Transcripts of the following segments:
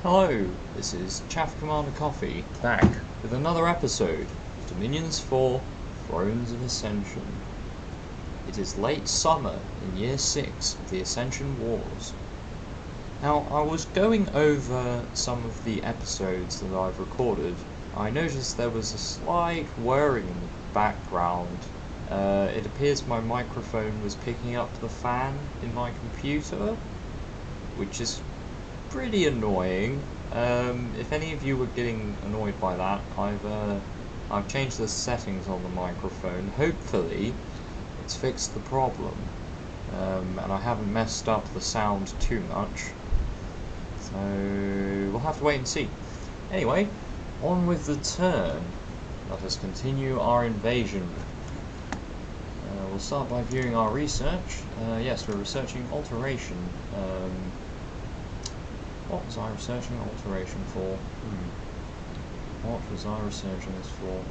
Hello, this is Chaff Commander Coffee, back with another episode of Dominions4 Thrones of Ascension. It is late summer in Year 6 of the Ascension Wars. Now, I was going over some of the episodes that I've recorded. I noticed there was a slight whirring in the background. It appears my microphone was picking up the fan in my computer, which is pretty annoying. If any of you were getting annoyed by that, I've changed the settings on the microphone. Hopefully, it's fixed the problem, and I haven't messed up the sound too much. So we'll have to wait and see. Anyway, on with the turn. Let us continue our invasion. We'll start by viewing our research. Yes, we're researching alteration. What was I researching alteration for? What was I researching this for?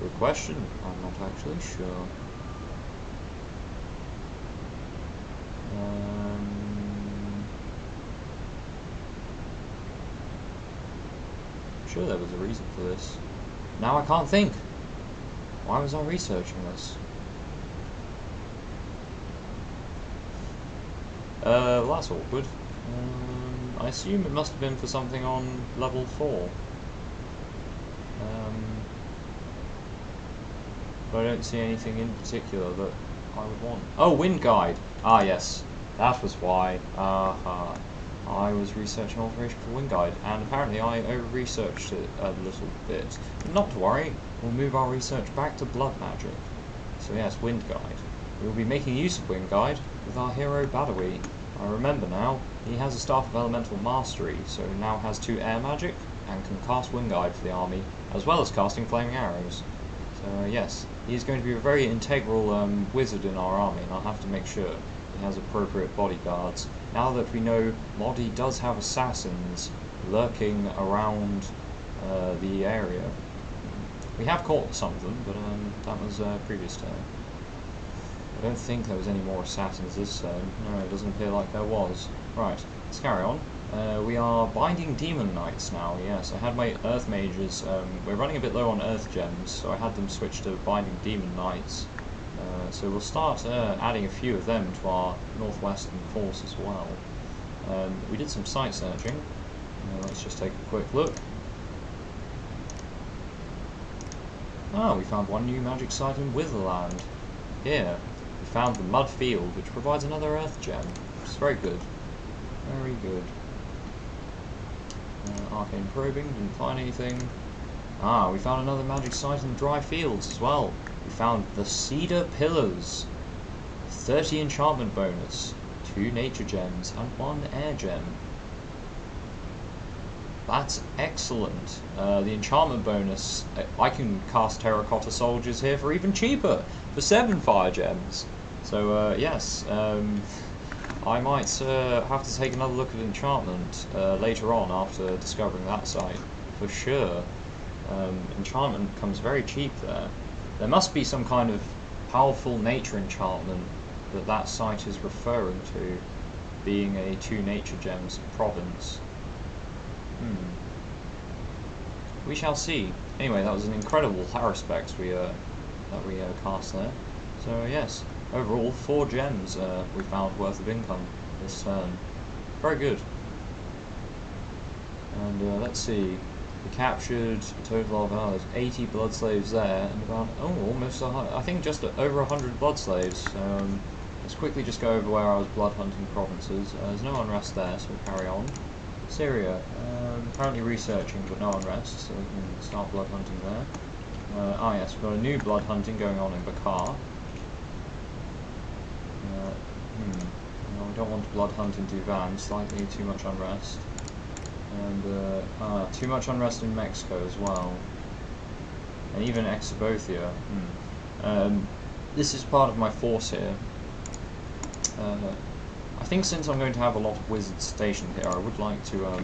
Good question. I'm not actually sure. I'm sure there was a reason for this. Now I can't think. Why was I researching this? Well, that's awkward. I assume it must have been for something on level 4. But I don't see anything in particular that I would want. Oh, Wind Guide! Ah, yes. That was why. I was researching alteration for Wind Guide, and apparently I over-researched it a little bit. But not to worry, we'll move our research back to Blood Magic. So yes, Wind Guide. We will be making use of Wind Guide with our hero Badawi. I remember now, he has a Staff of Elemental Mastery, so now has 2 air magic, and can cast Wind Guide for the army, as well as casting Flaming Arrows. So yes, he's going to be a very integral wizard in our army, and I'll have to make sure he has appropriate bodyguards. Now that we know Lodi does have assassins lurking around the area. We have caught some of them, but that was previous turn. I don't think there was any more assassins this turn. No, it doesn't appear like there was. Right, let's carry on. We are binding demon knights now, yes. I had my earth mages, we're running a bit low on earth gems, so I had them switch to binding demon knights. So we'll start adding a few of them to our northwestern force as well. We did some site searching. Let's just take a quick look. Ah, we found one new magic site in Witherland. Here, we found the Mud Field, which provides another earth gem, which is very good. Very good. Arcane probing, didn't find anything. Ah, we found another magic site in the Dry Fields as well. We found the Cedar Pillars. 30 enchantment bonus, 2 nature gems, and 1 air gem. That's excellent. The enchantment bonus, I can cast Terracotta Soldiers here for even cheaper, for 7 fire gems. So yes, I might have to take another look at enchantment later on after discovering that site, for sure. Enchantment comes very cheap there. There must be some kind of powerful nature enchantment that site is referring to, being a 2 nature gems province. We shall see. Anyway, that was an incredible Haruspex we cast there. So yes, overall 4 gems we found worth of income this turn. Very good. And let's see. We captured a total of there's 80 blood slaves there, and about almost I think just over 100 blood slaves. Let's quickly just go over where I was blood hunting provinces. There's no unrest there, so we'll carry on. Syria, currently researching, but no unrest, so we can start blood hunting there. Yes, we've got a new blood hunting going on in Bakar. No, we don't want to blood hunt in Duvan, slightly too much unrest. And too much unrest in Mexico as well. And even Exobothia. This is part of my force here. I think since I'm going to have a lot of wizards stationed here, I would like to, I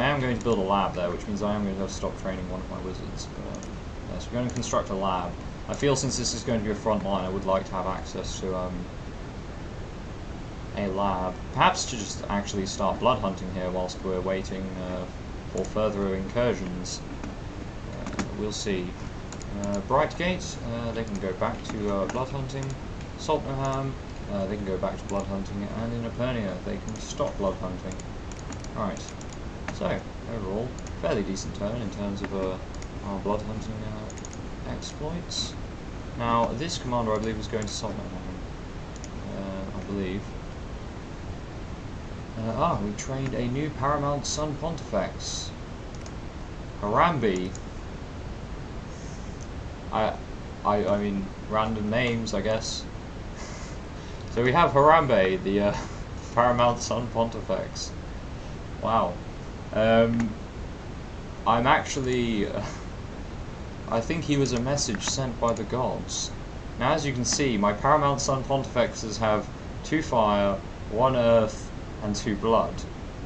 am going to build a lab there, which means I am going to have to stop training one of my wizards. But, yes, we're going to construct a lab. I feel since this is going to be a front line, I would like to have access to a lab. Perhaps to just actually start blood hunting here whilst we're waiting for further incursions. We'll see. Brightgate, they can go back to blood hunting. Saltnaham, they can go back to blood hunting. And in Epernia, they can stop blood hunting. Right. So, overall, fairly decent turn in terms of our blood hunting exploits. Now, this commander, I believe, was going to Saltnaham. I believe. We trained a new Paramount Sun Pontifex. Harambe. I mean, random names, I guess. So we have Harambe, the Paramount Sun Pontifex. Wow. I'm actually... I think he was a message sent by the gods. Now, as you can see, my Paramount Sun Pontifexes have 2 fire, 1 earth, and 2 blood,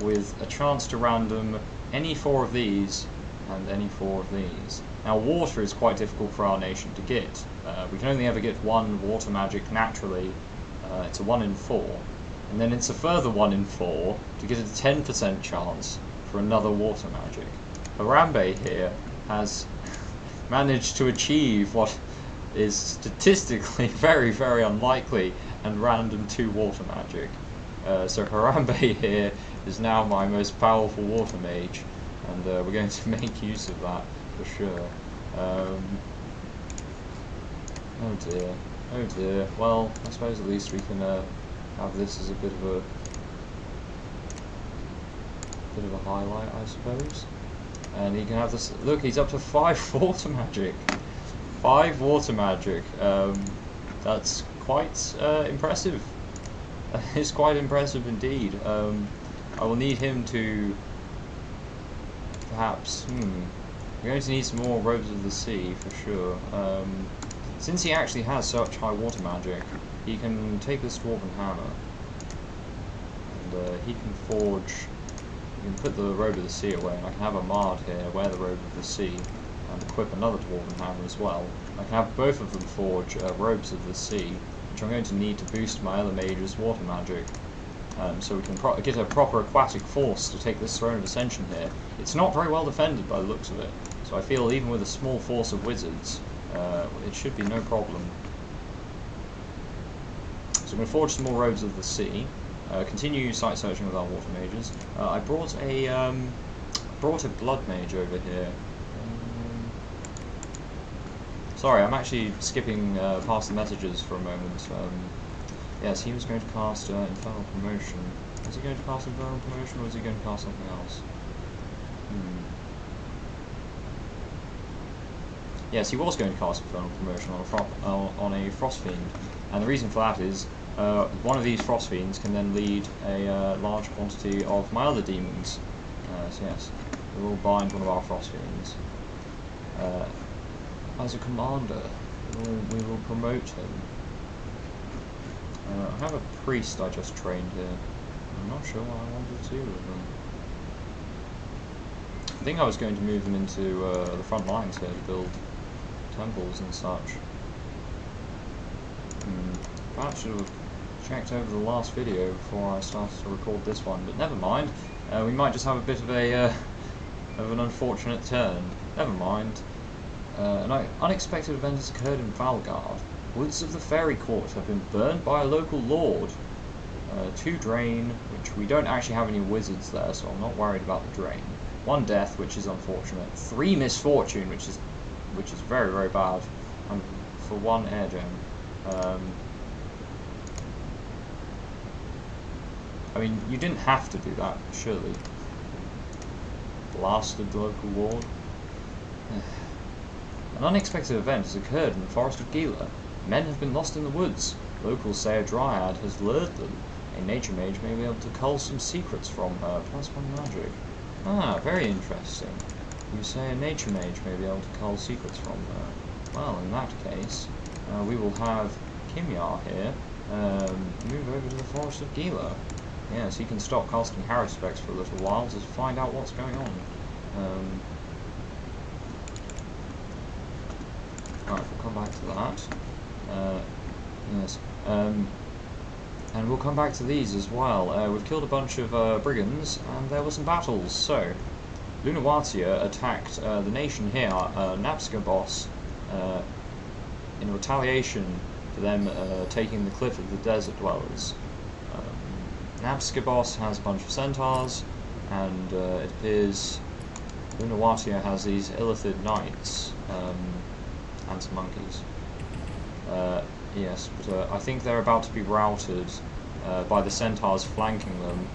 with a chance to random any 4 of these and any 4 of these. Now, water is quite difficult for our nation to get. We can only ever get 1 water magic naturally. It's a 1 in 4. And then it's a further 1 in 4 to get a 10% chance for another water magic. Harambe here has managed to achieve what is statistically very, very unlikely and random 2 water magic. So Harambe here is now my most powerful water mage, and we're going to make use of that for sure. Oh dear, oh dear. Well, I suppose at least we can have this as a bit of a highlight, I suppose. And he can have this. Look, he's up to 5 water magic. 5 water magic. That's quite impressive. It's quite impressive indeed. I will need him to perhaps. We're going to need some more robes of the sea for sure. Since he actually has such high water magic, he can take this dwarven hammer and he can forge. You can put the robe of the sea away, and I can have a Mard here wear the robe of the sea and equip another dwarven hammer as well. I can have both of them forge robes of the sea, which I'm going to need to boost my other mage's water magic, so we can get a proper aquatic force to take this Throne of Ascension here. It's not very well defended by the looks of it, so I feel even with a small force of wizards, it should be no problem. So I'm going to forge some more robes of the sea. Continue site searching with our water mages. I brought a blood mage over here. Sorry, I'm actually skipping past the messages for a moment. Yes, he was going to cast Infernal Promotion. Was he going to cast Infernal Promotion, or was he going to cast something else? Yes, he was going to cast Infernal Promotion on a Frost Fiend, and the reason for that is one of these Frost Fiends can then lead a large quantity of my other demons. So yes, we will bind one of our Frost Fiends. As a commander, we will promote him. I have a priest I just trained here. I'm not sure what I want to do with them. I think I was going to move them into the front lines here to build temples and such. Perhaps should have checked over the last video before I started to record this one, but never mind. We might just have a bit of an unfortunate turn. Never mind. An unexpected event has occurred in Valgard. Woods of the Fairy Court have been burned by a local lord. 2 drain, which we don't actually have any wizards there, so I'm not worried about the drain. 1 death, which is unfortunate. 3 misfortune, which is very, very bad. And for 1 air gem. I mean, you didn't have to do that, surely. Blasted local ward. An unexpected event has occurred in the forest of Gila. Men have been lost in the woods. Locals say a dryad has lured them. A nature mage may be able to cull some secrets from her, +1 magic. Ah, very interesting. You say a nature mage may be able to cull secrets from her. Well, in that case, we will have Kimyar here move over to the forest of Gila. Yes, he can stop casting Harrow Specs for a little while to find out what's going on. Alright, we'll come back to that. Yes. And we'll come back to these as well. We've killed a bunch of brigands, and there were some battles. So, Lunawatia attacked the nation here, Napska boss, in retaliation for them taking the cliff of the desert dwellers. Napska boss has a bunch of centaurs, and it appears Lunawatia has these illithid knights and some monkeys. Yes, but I think they're about to be routed by the centaurs flanking them.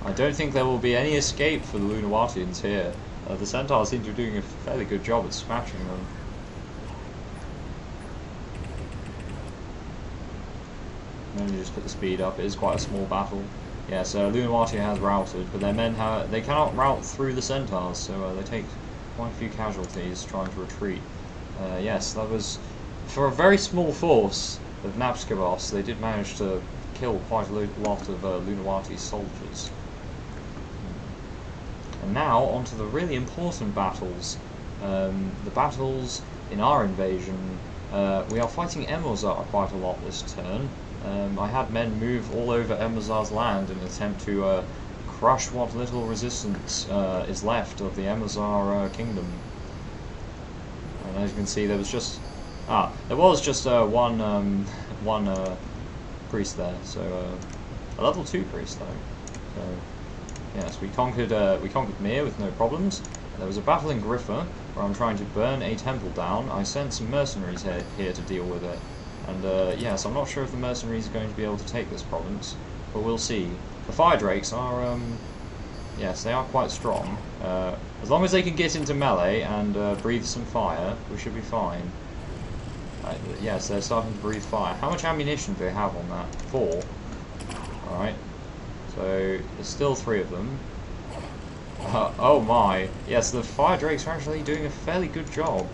I don't think there will be any escape for the Lunawatians here. The centaurs seem to be doing a fairly good job at smashing them. Let me just put the speed up. It is quite a small battle. Yes, Lunawatia has routed, but their men they cannot route through the centaurs, so they take quite a few casualties trying to retreat. Yes, that was for a very small force of Napskavos. They did manage to kill quite a lot of Lunawati's soldiers. And now onto the really important battles. The battles in our invasion. We are fighting Emozar quite a lot this turn. I had men move all over Emozar's land in an attempt to crush what little resistance is left of the Emozar kingdom. And as you can see, there was just one priest there, so a level 2 priest though. So yes, we conquered Mir with no problems. There was a battle in Griffa where I'm trying to burn a temple down. I sent some mercenaries here to deal with it. And yes, I'm not sure if the mercenaries are going to be able to take this province, but we'll see. The fire drakes are, yes, they are quite strong. As long as they can get into melee and breathe some fire, we should be fine. Yes, they're starting to breathe fire. How much ammunition do they have on that? 4. Alright. So, there's still 3 of them. Oh my. Yes, the fire drakes are actually doing a fairly good job.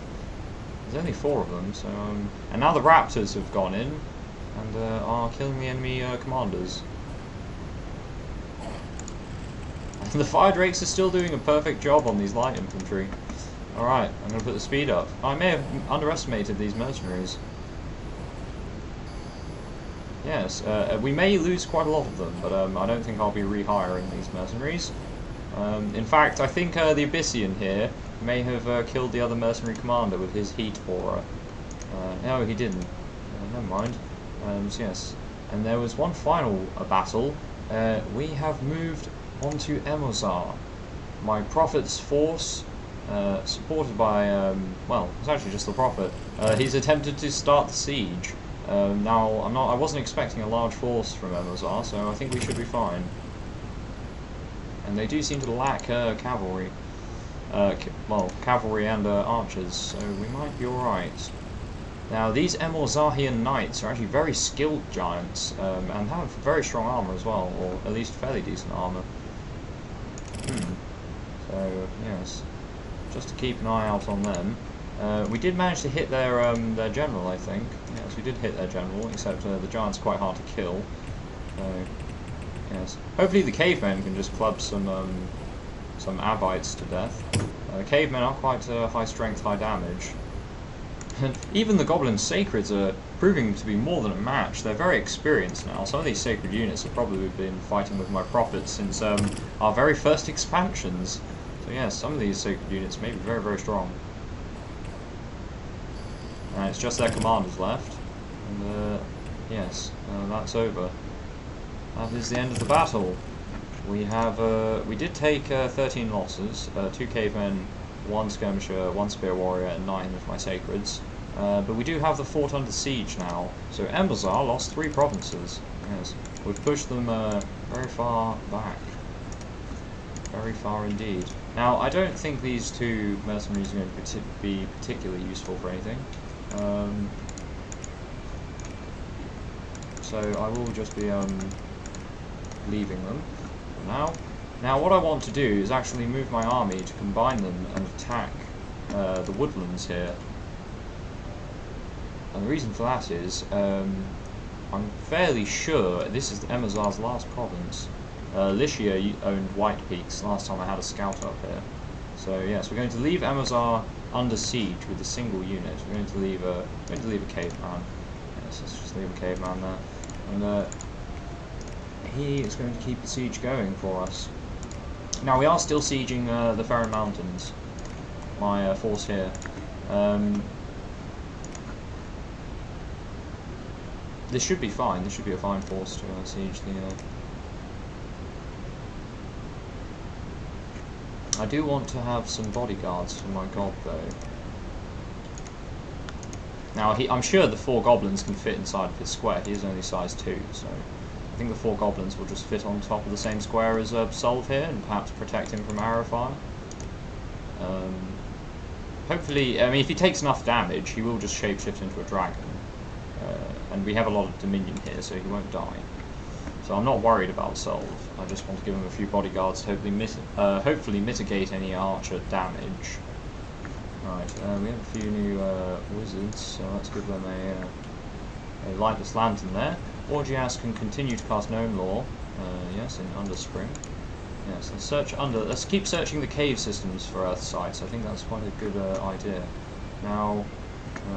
There's only 4 of them, so and now the raptors have gone in and are killing the enemy commanders. And the fire drakes are still doing a perfect job on these light infantry. Alright, I'm going to put the speed up. I may have underestimated these mercenaries. Yes, we may lose quite a lot of them, but I don't think I'll be rehiring these mercenaries. In fact, I think the Abyssian here may have killed the other mercenary commander with his heat aura. No, he didn't. Never mind. So yes. And there was one final battle. We have moved onto Emozar. My prophet's force, supported by, well, it's actually just the prophet. He's attempted to start the siege. Now, I wasn't expecting a large force from Emozar, so I think we should be fine. And they do seem to lack cavalry. Well, cavalry and archers, so we might be alright. Now, these Emorzahian knights are actually very skilled giants, and have very strong armour as well, or at least fairly decent armour. So, yes, just to keep an eye out on them. We did manage to hit their general, I think. Yes, we did hit their general, except the giant's quite hard to kill. So, yes. Hopefully the cavemen can just club some abites to death. Cavemen are quite high strength, high damage. And even the goblin sacreds are proving to be more than a match. They're very experienced now. Some of these sacred units have probably been fighting with my prophets since our very first expansions. So yes, some of these sacred units may be very, very strong. And it's just their commanders left. And yes, that's over. That is the end of the battle. We have we did take 13 losses, 2 cavemen, 1 skirmisher, 1 spear warrior, and 9 of my sacreds. But we do have the fort under siege now. So Emozar lost 3 provinces. Yes, we've pushed them very far back. Very far indeed. Now, I don't think these 2 mercenaries are going to be particularly useful for anything. So I will just be leaving them for now. Now what I want to do is actually move my army to combine them and attack the woodlands here. And the reason for that is I'm fairly sure this is Emozar's last province. Lycia owned White Peaks last time I had a scout up here. So yes, we're going to leave Amazar under siege with a single unit. We're going to leave a caveman. Yes, let's just leave a caveman there, and he is going to keep the siege going for us. Now we are still sieging the Ferren Mountains. My force here. This should be fine. This should be a fine force to siege the. I do want to have some bodyguards for my god, though. Now, I'm sure the 4 goblins can fit inside of his square. He is only size 2, so I think the 4 goblins will just fit on top of the same square as Solve here, and perhaps protect him from arrow fire. Hopefully, I mean, if he takes enough damage, he will just shapeshift into a dragon. And we have a lot of Dominion here, so he won't die. So I'm not worried about Solve. I just want to give him a few bodyguards to hopefully mitigate any archer damage. Right, we have a few new wizards, so let's give them a lightless lantern there. Orgias can continue to cast Gnome Lore, yes, in Underspring. Yes, let's keep searching the cave systems for Earth sites. I think that's quite a good idea. Now,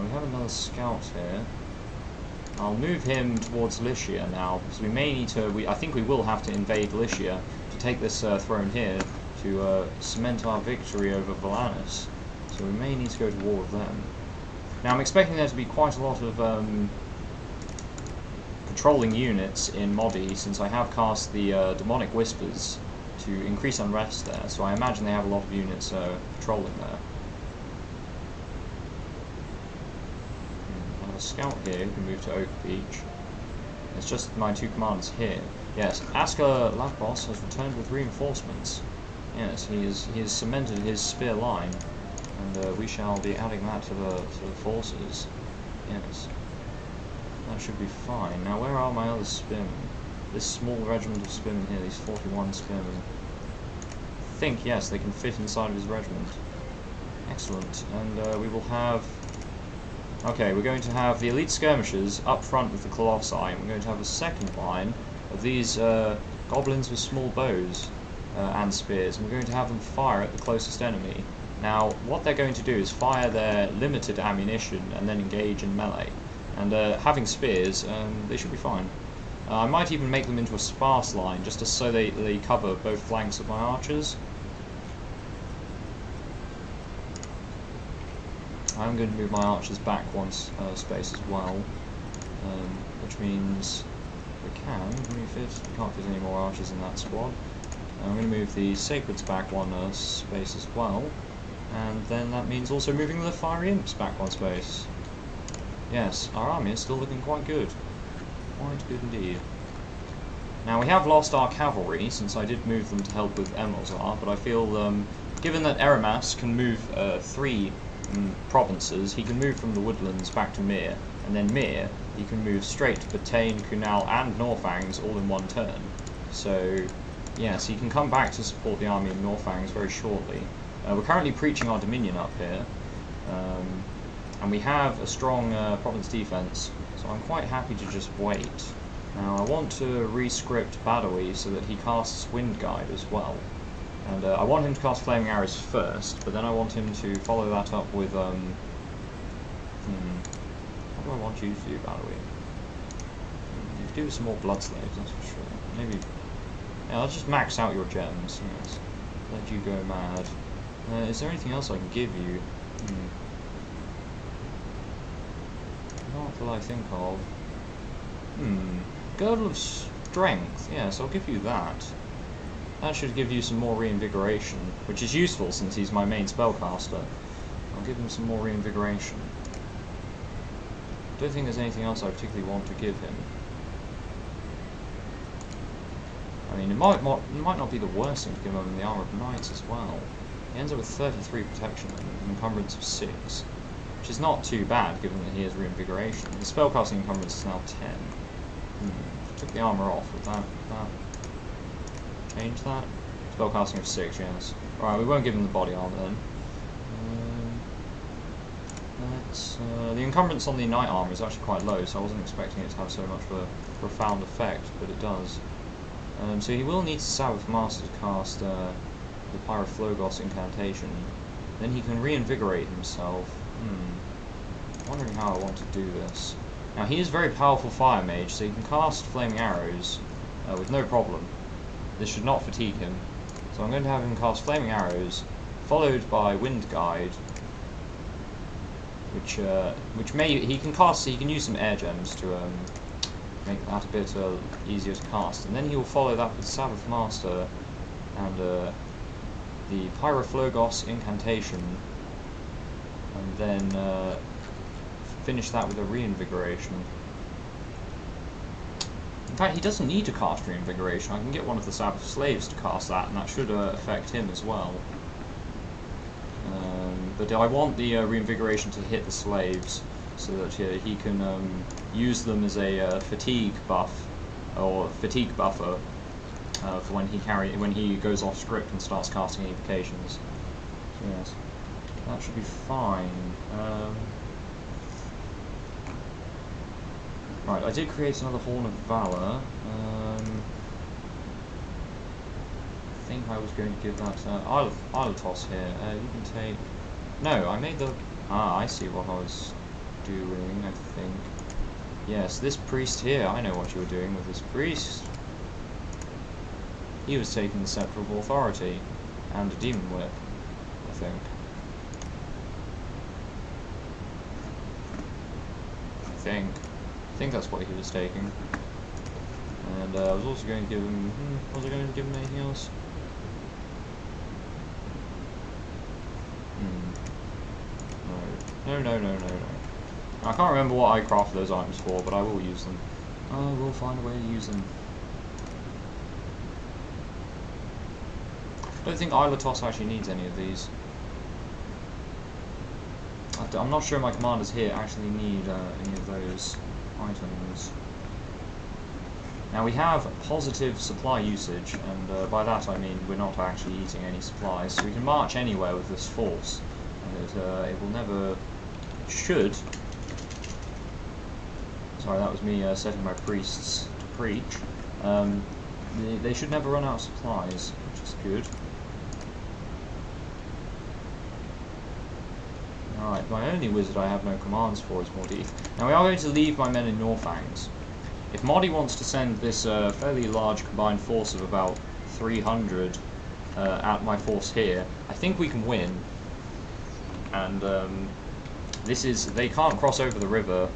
we have another scout here. I'll move him towards Lycia now, because we may need to. I think we will have to invade Lycia to take this throne here to cement our victory over Volanus. So we may need to go to war with them. Now I'm expecting there to be quite a lot of patrolling units in Modi, since I have cast the Demonic Whispers to increase unrest there. So I imagine they have a lot of units patrolling there. A scout here who can move to Oak Beach. It's just my 2 commanders here. Yes, Asker Lavbos has returned with reinforcements. Yes, he has cemented his spear line, and we shall be adding that to the forces. Yes, that should be fine. Now, where are my other spearmen? This small regiment of spearmen here, these 41 spearmen. I think, yes, they can fit inside of his regiment. Excellent, and we will have. Okay, we're going to have the elite skirmishers up front with the colossi, and we're going to have a second line of these goblins with small bows and spears, and we're going to have them fire at the closest enemy. Now, what they're going to do is fire their limited ammunition and then engage in melee. And having spears, they should be fine. I might even make them into a sparse line, just so they cover both flanks of my archers. I'm going to move my archers back one space as well, which means we can't fit any more archers in that squad. I'm going to move the Sacreds back one space as well, and then that means also moving the Fiery Imps back one space. Yes, our army is still looking quite good. Quite good indeed. Now, we have lost our cavalry, since I did move them to help with Emilzar, but I feel, given that Eramas can move 3 provinces, he can move from the woodlands back to Mir, and then Mir, he can move straight to Batagne, Kunal, and Northangs all in one turn. So, yes, he can come back to support the army of Northangs very shortly. We're currently preaching our Dominion up here, and we have a strong province defense, so I'm quite happy to just wait. Now, I want to re-script Badawi so that he casts Wind Guide as well. And I want him to cast Flaming Arrows first, but then I want him to follow that up with, What do I want you to do, Badawi? You do some more Blood Slaves, that's for sure. Maybe. Yeah, let's just max out your gems, yes. Let you go mad. Is there anything else I can give you? Not that I think of. Girdle of Strength, yes, I'll give you that. That should give you some more reinvigoration, which is useful since he's my main spellcaster. I'll give him some more reinvigoration. Don't think there's anything else I particularly want to give him. I mean, it might not be the worst thing to give him the Armour of Knights as well. He ends up with 33 protection and an encumbrance of 6, which is not too bad given that he has reinvigoration. His spellcasting encumbrance is now 10. Took the armour off, would that change that? Spellcasting of 6, yes. Alright, we won't give him the body armour then. The encumbrance on the knight armour is actually quite low, so I wasn't expecting it to have so much of a profound effect, but it does. So he will need to Sabbath Master to cast the Pyroflogos incantation. Then he can reinvigorate himself. I'm wondering how I want to do this. Now he is a very powerful fire mage, so he can cast flaming arrows with no problem. This should not fatigue him. So I'm going to have him cast flaming arrows, followed by Wind Guide, which he can use some air gems to make that a bit easier to cast, and then he will follow that with Sabbath Master and the Pyroflogos incantation, and then finish that with a reinvigoration. In fact, he doesn't need to cast reinvigoration. I can get one of the Sabbath slaves to cast that, and that should affect him as well. But I want the reinvigoration to hit the slaves, so that he can use them as a fatigue buff or fatigue buffer for when he goes off script and starts casting invocations. So yes, that should be fine. Right, I did create another Horn of Valor. I think I was going to give that Ilotos here. You can take. No, I made the. I see what I was doing. I think. Yes, this priest here. I know what you were doing with this priest. He was taking the Scepter of Authority and a Demon Whip, I think. I think that's what he was taking. And I was also going to give him. Was I going to give him anything else? No. I can't remember what I crafted those items for, but I will use them. I will find a way to use them. I don't think Ilotos actually needs any of these. I'm not sure my commanders here actually need any of those items. Now we have positive supply usage, and by that I mean we're not actually eating any supplies, so we can march anywhere with this force, and it will never should. Sorry, that was me setting my priests to preach. They should never run out of supplies, which is good. Alright, my only wizard I have no commands for is Mordeith. Now we are going to leave my men in Northangs. If Modi wants to send this fairly large combined force of about 300 at my force here, I think we can win. And they can't cross over the river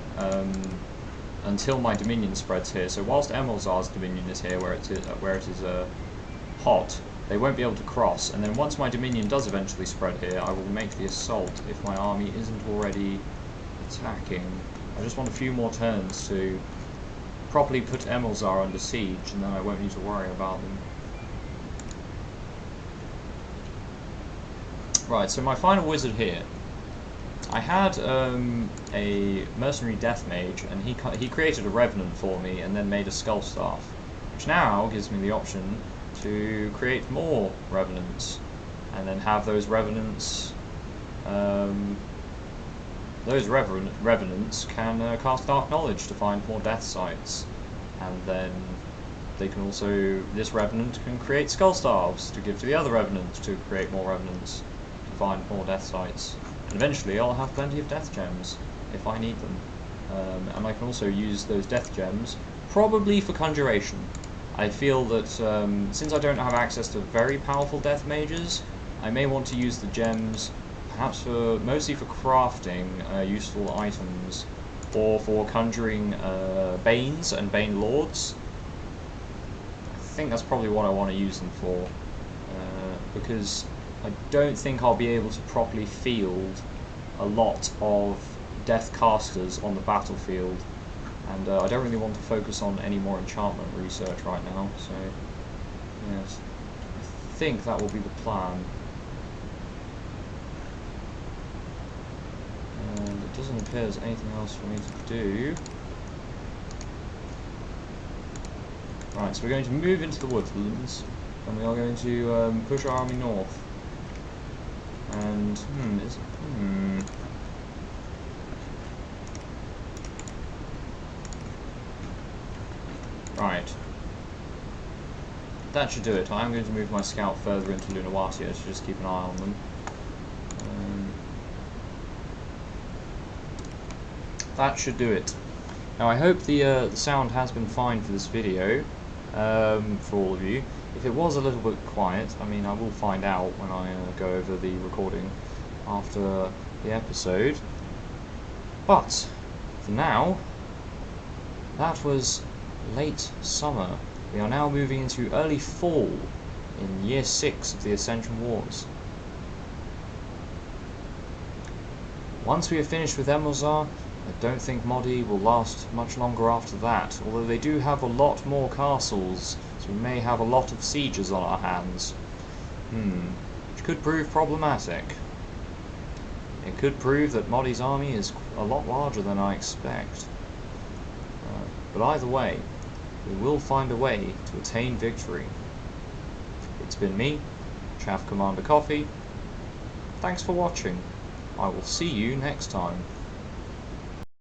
until my Dominion spreads here. So whilst Emilzar's Dominion is here, where it is hot, they won't be able to cross. And then once my Dominion does eventually spread here, I will make the assault if my army isn't already attacking. I just want a few more turns to properly put Emilzar under siege, and then I won't need to worry about them. Right, so my final wizard here. I had a mercenary death mage, and he created a revenant for me, and then made a skull staff, which now gives me the option to create more revenants, and then have those revenants. Those revenants can cast Dark Knowledge to find more death sites, and then they can also. This revenant can create skull staves to give to the other revenants to create more revenants to find more death sites. And eventually, I'll have plenty of death gems if I need them, and I can also use those death gems probably for conjuration. I feel that since I don't have access to very powerful death mages, I may want to use the gems perhaps mostly for crafting useful items, or for conjuring Banes and Bane Lords. I think that's probably what I want to use them for, because I don't think I'll be able to properly field a lot of death casters on the battlefield. And I don't really want to focus on any more enchantment research right now, so yes, I think that will be the plan. And it doesn't appear there's anything else for me to do. Right, so we're going to move into the woodlands, and we are going to push our army north. And, right. that should do it. I am going to move my scout further into Lunawatia to just keep an eye on them. That should do it. Now I hope the sound has been fine for this video, for all of you. If it was a little bit quiet, I mean, I will find out when I go over the recording after the episode. But for now, that was late summer. We are now moving into early fall in year 6 of the Ascension Wars. Once we are finished with Emilzar, I don't think Modi will last much longer after that, although they do have a lot more castles, so we may have a lot of sieges on our hands. Which could prove problematic. It could prove that Modi's army is a lot larger than I expect. But either way, we will find a way to attain victory. It's been me, Chaff Commander Coffee. Thanks for watching. I will see you next time.